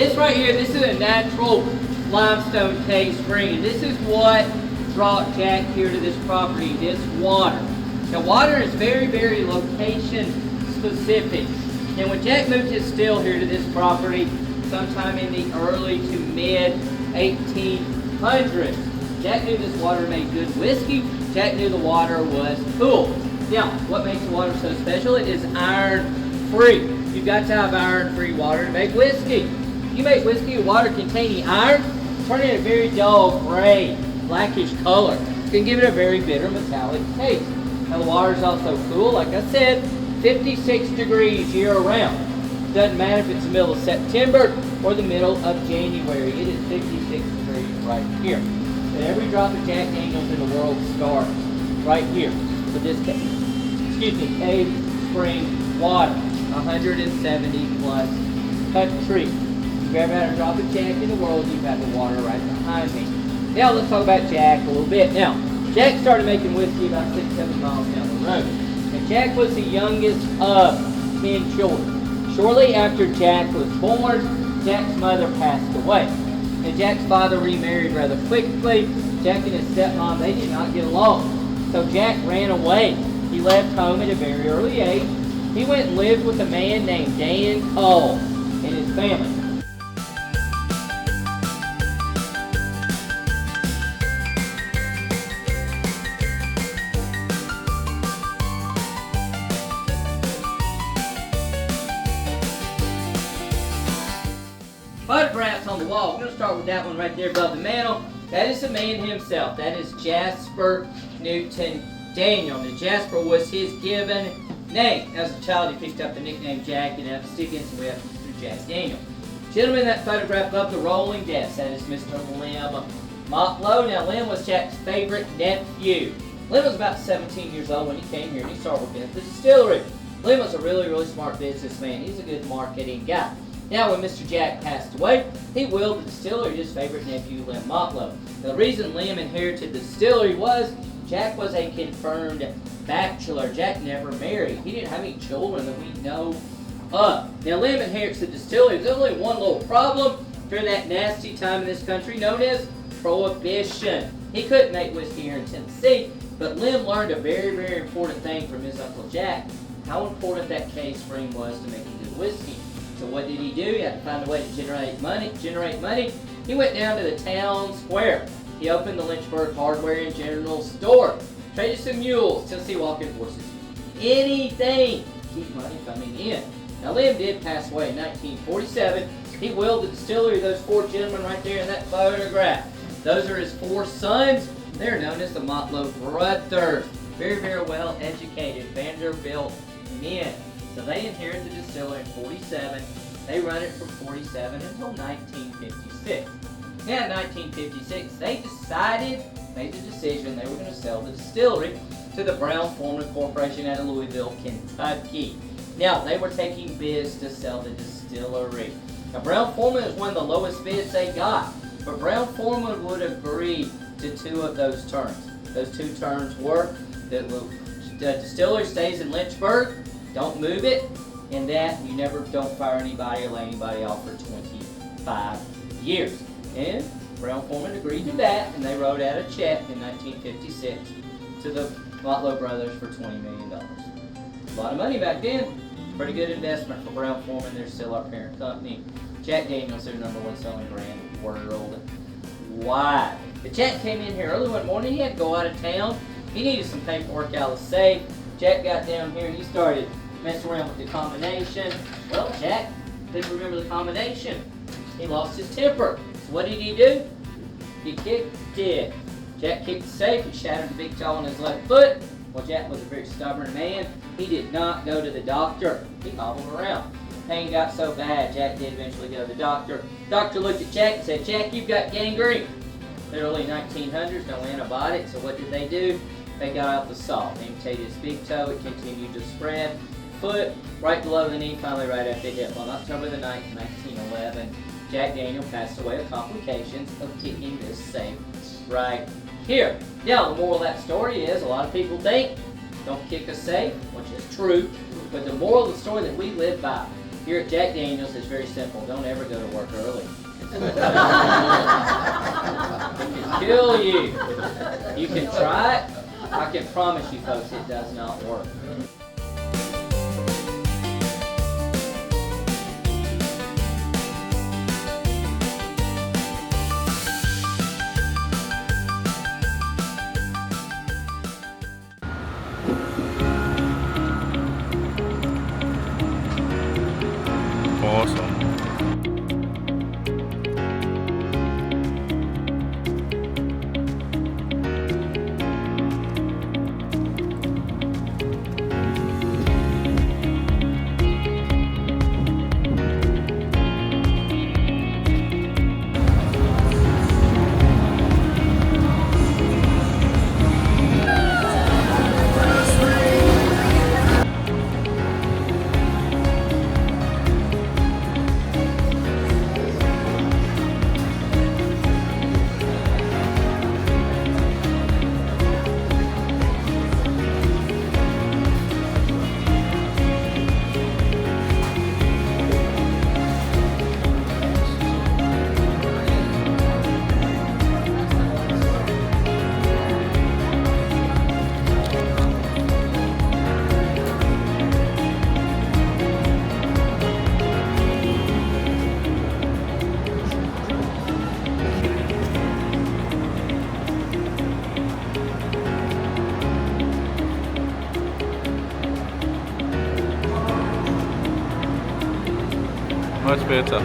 This right here, this is a natural limestone cave spring, and this is what brought Jack here to this property, this water. Now water is very, very location specific. And when Jack moved his still here to this property, sometime in the early to mid 1800s, Jack knew this water made good whiskey. Jack knew the water was cool. Now, what makes the water so special? It is iron-free. You've got to have iron-free water to make whiskey. If you make whiskey with water containing iron, turn it a very dull gray, blackish color. You can give it a very bitter metallic taste. Now the water is also cool, like I said, 56 degrees year-round. Doesn't matter if it's the middle of September or the middle of January. It is 56 degrees right here. And every drop of Jack Daniels in the world starts right here with this cave spring water. 170 plus countries. If you've ever had a drop of Jack in the world, you've got the water right behind me. Now let's talk about Jack a little bit. Now, Jack started making whiskey about 6-7 miles down the road. And Jack was the youngest of 10 children. Shortly after Jack was born, Jack's mother passed away. And Jack's father remarried rather quickly. Jack and his stepmom, they did not get along. So Jack ran away. He left home at a very early age. He went and lived with a man named Dan Cole and his family. Photographs on the wall. We're going to start with that one right there above the mantle. That is the man himself. That is Jasper Newton Daniel. Now, Jasper was his given name. As a child, he picked up the nickname Jack and had to stick in with through Jack Daniel. Gentlemen, that photograph of the rolling desk. That is Mr. Lim Motlow. Now, Lim was Jack's favorite nephew. Lim was about 17 years old when he came here and he started working at the distillery. Lim was a really, really smart businessman. He's a good marketing guy. Now, when Mr. Jack passed away, he willed the distillery to his favorite nephew, Lim Motlow. The reason Lim inherited the distillery was Jack was a confirmed bachelor. Jack never married. He didn't have any children that we know of. Now, Lim inherits the distillery. There's only one little problem during that nasty time in this country known as Prohibition. He couldn't make whiskey here in Tennessee, but Lim learned a very, very important thing from his Uncle Jack, how important that cave spring was to making good whiskey. So what did he do? He had to find a way to generate money. He went down to the town square. He opened the Lynchburg Hardware and General Store. Traded some mules, Tennessee walking horses. Anything to keep money coming in. Now Lim did pass away in 1947. He willed the distillery, those 4 gentlemen right there in that photograph. Those are his 4 sons. They're known as the Motlow brothers. Very, very well educated Vanderbilt men. So they inherited the distillery in 47. They run it from 47 until 1956. Now in 1956, they made the decision they were going to sell the distillery to the Brown-Forman Corporation out of Louisville, Kentucky. Now, they were taking bids to sell the distillery. Now, Brown-Forman is one of the lowest bids they got, but Brown-Forman would agree to 2 of those terms. Those 2 terms were that the distillery stays in Lynchburg, don't move it, and that you don't fire anybody or lay anybody off for 25 years. And Brown-Forman agreed to that, and they wrote out a check in 1956 to the Motlow brothers for $20 million. A lot of money back then. Pretty good investment for Brown-Forman. They're still our parent company. Jack Daniels, their #1 selling brand worldwide. But Jack came in here early one morning. He had to go out of town. He needed some paperwork out of the safe. Jack got down here and he started messing around with the combination. Well, Jack didn't remember the combination. He lost his temper. So what did he do? He kicked it. Jack kicked the safe. He shattered the big toe on his left foot. Well, Jack was a very stubborn man. He did not go to the doctor. He hobbled around. Pain got so bad, Jack did eventually go to the doctor. Doctor looked at Jack and said, "Jack, you've got gangrene." The early 1900s, no antibiotics, so what did they do? They got out the salt. They amputated his big toe. It continued to spread. Foot, right below the knee, finally right at the hip. On October the 9th, 1911, Jack Daniel passed away of complications of kicking this safe right here. Now, the moral of that story is a lot of people think don't kick a safe, which is true, but the moral of the story that we live by Here at Jack Daniels, it's very simple. Don't ever go to work early. It can kill you. You can try it. I can promise you folks it does not work. Awesome. Much better.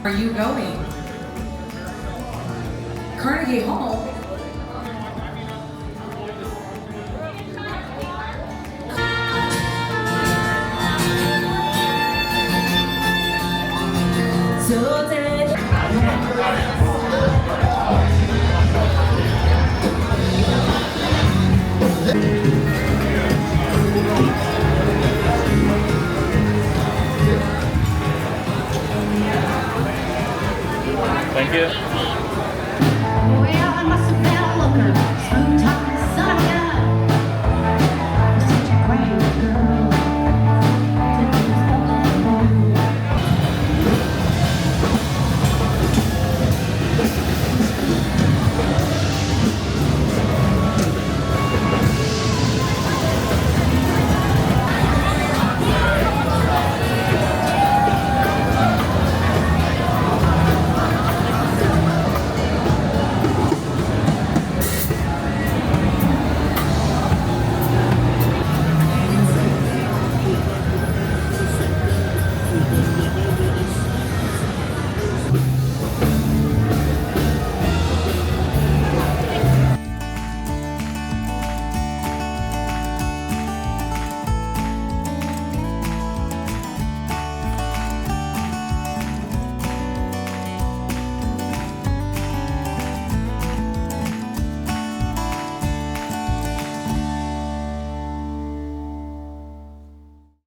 Are you going? Carnegie Hall? Thank you.